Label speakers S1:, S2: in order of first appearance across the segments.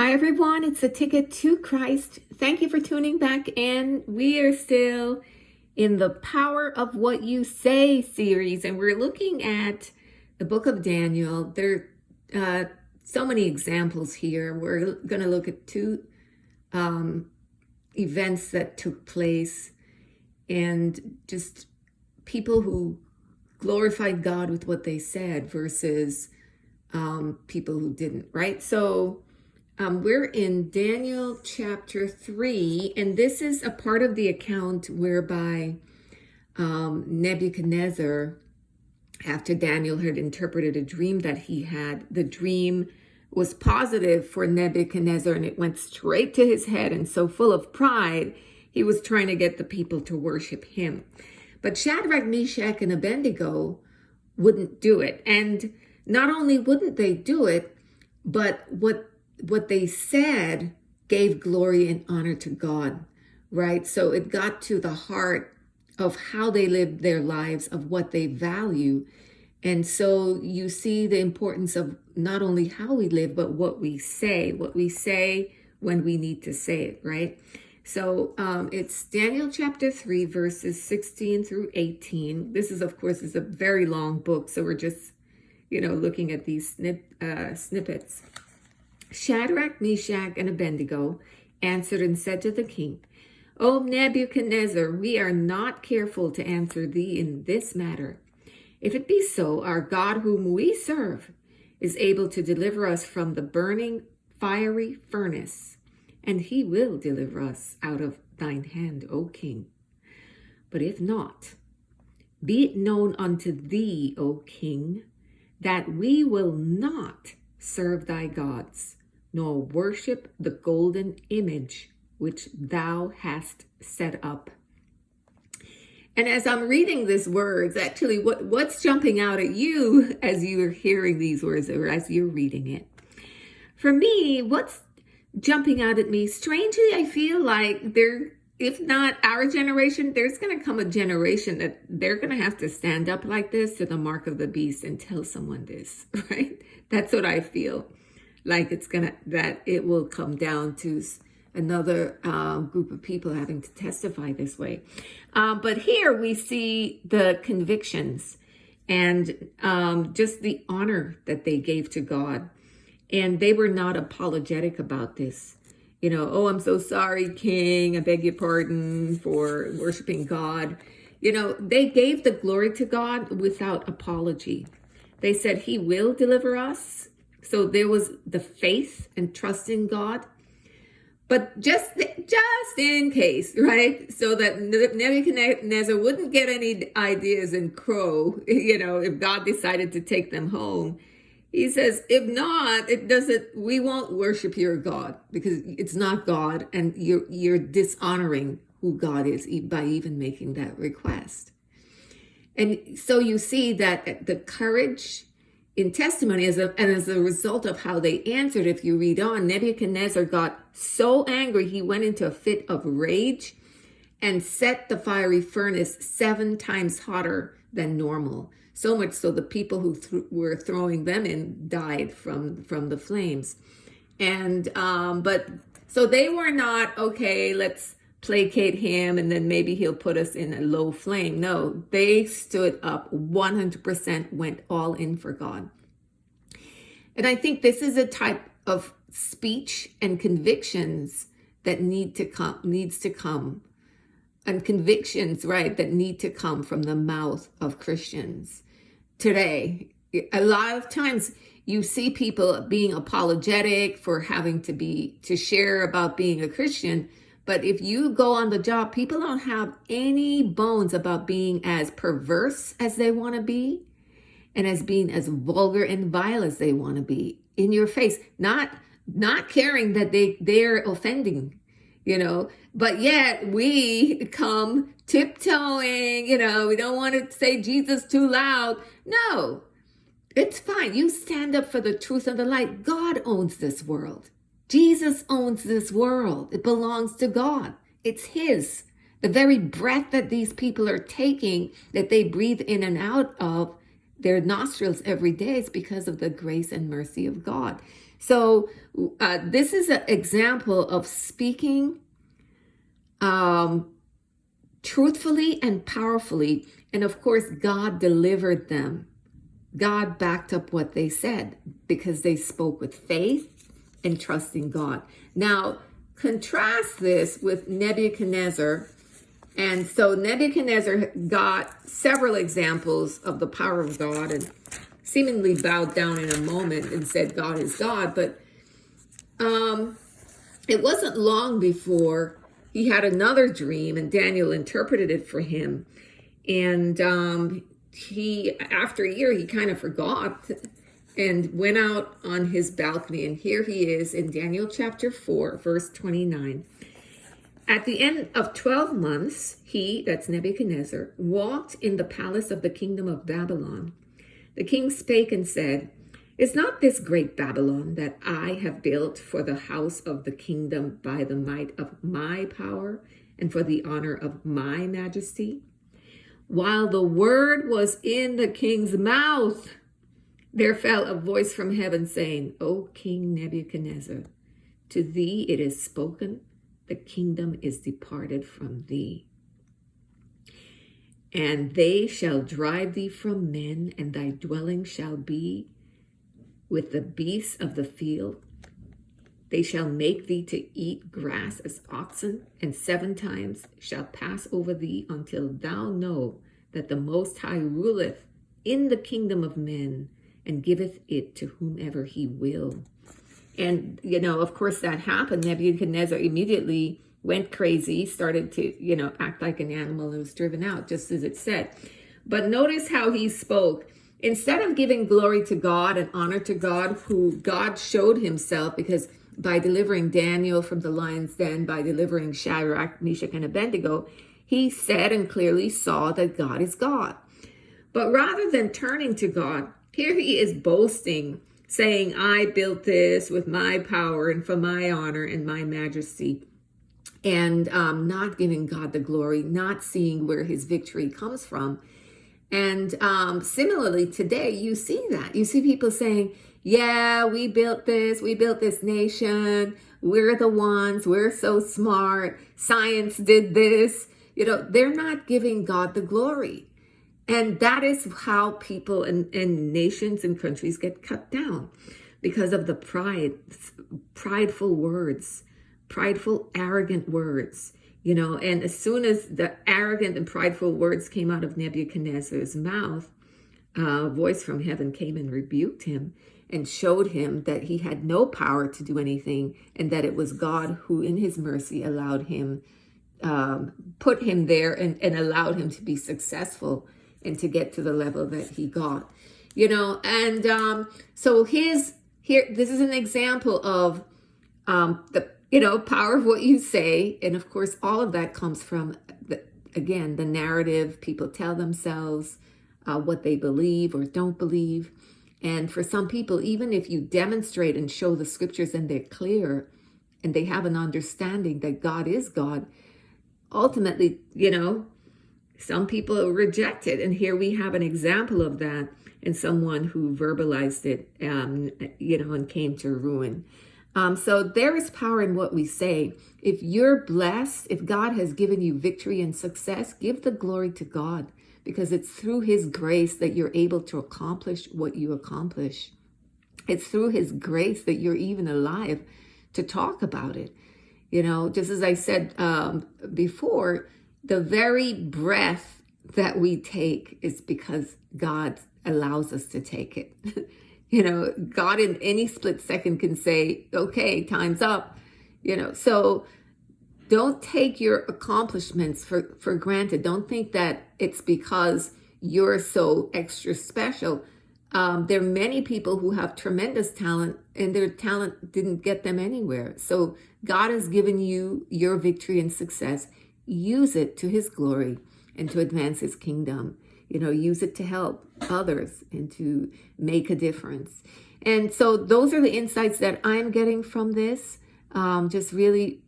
S1: Hi everyone, it's A Ticket to Christ. Thank you for tuning back in. We are still in the Power of What You Say series, and we're looking at the book of Daniel. There are so many examples here. We're going to look at two events that took place and just people who glorified God with what they said versus people who didn't, right? So we're in Daniel chapter 3, and this is a part of the account whereby Nebuchadnezzar, after Daniel had interpreted a dream that he had, the dream was positive for Nebuchadnezzar and it went straight to his head. And so full of pride, he was trying to get the people to worship him. But Shadrach, Meshach, and Abednego wouldn't do it. And not only wouldn't they do it, but what they said gave glory and honor to God, right? So it got to the heart of how they lived their lives, of what they value. And so you see the importance of not only how we live, but what we say when we need to say it, right? So it's Daniel chapter 3, verses 16 through 18. This is, of course, is a very long book. So we're just, looking at these snippets. Shadrach, Meshach, and Abednego answered and said to the king, O Nebuchadnezzar, we are not careful to answer thee in this matter. If it be so, our God whom we serve is able to deliver us from the burning fiery furnace, and he will deliver us out of thine hand, O king. But if not, be it known unto thee, O king, that we will not serve thy gods, nor worship the golden image which thou hast set up. And as I'm reading these words, actually, what's jumping out at you as you're hearing these words or as you're reading it? For me, what's jumping out at me, strangely, I feel like if not our generation, there's going to come a generation that they're going to have to stand up like this to the mark of the beast and tell someone this, right? That's what I feel like that it will come down to another group of people having to testify this way. But here we see the convictions and just the honor that they gave to God. And they were not apologetic about this. Oh, I'm so sorry, King. I beg your pardon for worshiping God. They gave the glory to God without apology. They said he will deliver us. So there was the faith and trust in God. But just in case, right? So that Nebuchadnezzar wouldn't get any ideas and crow, if God decided to take them home. He says, if not, we won't worship your God because it's not God. And you're dishonoring who God is by even making that request. And so you see that the courage in testimony, as a result of how they answered, if you read on, Nebuchadnezzar got so angry, he went into a fit of rage and set the fiery furnace 7 times hotter than normal. So much so the people who were throwing them in died from the flames. And but so they were not, okay, let's placate him and then maybe he'll put us in a low flame. No, they stood up 100%, went all in for God. And I think this is a type of speech and convictions that needs to come. And convictions, right, that need to come from the mouth of Christians today. A lot of times you see people being apologetic for having to share about being a Christian. But if you go on the job, people don't have any bones about being as perverse as they want to be and as being as vulgar and vile as they want to be in your face, not caring that they're offending, but yet we come tiptoeing, we don't want to say Jesus too loud. No, it's fine. You stand up for the truth and the light. God owns this world. Jesus owns this world. It belongs to God. It's his. The very breath that these people are taking, that they breathe in and out of, their nostrils every day, it's because of the grace and mercy of God. So this is an example of speaking truthfully and powerfully. And of course, God delivered them. God backed up what they said because they spoke with faith and trusting God. Now, contrast this with Nebuchadnezzar. And so Nebuchadnezzar got several examples of the power of God and seemingly bowed down in a moment and said, God is God. But it wasn't long before he had another dream, and Daniel interpreted it for him. And after a year, he kind of forgot and went out on his balcony. And here he is in Daniel chapter 4, verse 29. At the end of 12 months, he, that's Nebuchadnezzar, walked in the palace of the kingdom of Babylon. The king spake and said, Is not this great Babylon that I have built for the house of the kingdom by the might of my power and for the honor of my majesty? While the word was in the king's mouth, there fell a voice from heaven saying, O King Nebuchadnezzar, to thee it is spoken, the kingdom is departed from thee. And they shall drive thee from men, and thy dwelling shall be with the beasts of the field. They shall make thee to eat grass as oxen, and 7 times shall pass over thee until thou know that the Most High ruleth in the kingdom of men and giveth it to whomever he will. And, of course, that happened. Nebuchadnezzar immediately went crazy, started to, act like an animal and was driven out, just as it said. But notice how he spoke. Instead of giving glory to God and honor to God, who God showed himself, because by delivering Daniel from the lion's den, by delivering Shadrach, Meshach, and Abednego, he said and clearly saw that God is God. But rather than turning to God, here he is boasting, saying, I built this with my power and for my honor and my majesty, and not giving God the glory, not seeing where his victory comes from. And similarly, today, you see that. You see people saying, yeah, we built this nation, we're the ones, we're so smart, science did this. They're not giving God the glory. And that is how people and nations and countries get cut down, because of the prideful words, prideful, arrogant words. And as soon as the arrogant and prideful words came out of Nebuchadnezzar's mouth, a voice from heaven came and rebuked him and showed him that he had no power to do anything, and that it was God who in his mercy allowed him, put him there and allowed him to be successful and to get to the level that he got. So this is an example of the power of what you say. And of course, all of that comes from, the narrative people tell themselves, what they believe or don't believe. And for some people, even if you demonstrate and show the scriptures and they're clear and they have an understanding that God is God, ultimately, some people reject it. And here we have an example of that in someone who verbalized it, and came to ruin. So there is power in what we say. If you're blessed, if God has given you victory and success, give the glory to God, because it's through his grace that you're able to accomplish what you accomplish. It's through his grace that you're even alive to talk about it. Just as I said before, the very breath that we take is because God allows us to take it. God in any split second can say, okay, time's up. So don't take your accomplishments for granted. Don't think that it's because you're so extra special. There are many people who have tremendous talent, and their talent didn't get them anywhere. So God has given you your victory and success. Use it to his glory and to advance his kingdom. Use it to help others and to make a difference. And so those are the insights that I'm getting from this. Just really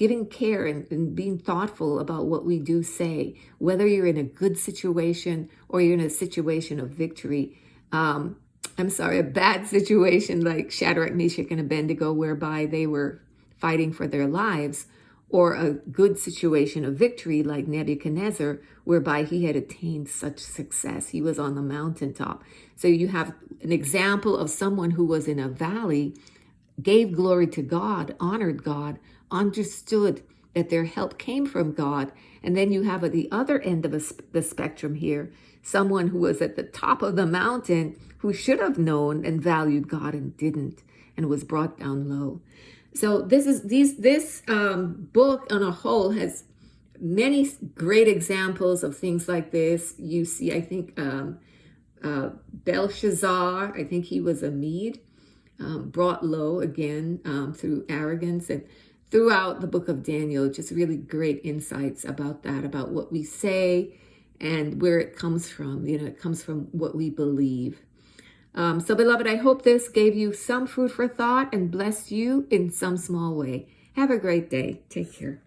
S1: giving care and being thoughtful about what we do say, whether you're in a good situation or you're in a situation of victory. A bad situation like Shadrach, Meshach, and Abednego, whereby they were fighting for their lives, or a good situation of victory like Nebuchadnezzar, whereby he had attained such success. He was on the mountaintop. So you have an example of someone who was in a valley, gave glory to God, honored God, understood that their help came from God. And then you have at the other end of the spectrum here, someone who was at the top of the mountain who should have known and valued God and didn't, and was brought down low. So this book on a whole has many great examples of things like this. You see, I think Belshazzar, I think he was a Mede, brought low again through arrogance. And throughout the book of Daniel, just really great insights about that, about what we say and where it comes from. It comes from what we believe. So, beloved, I hope this gave you some food for thought and blessed you in some small way. Have a great day. Take care.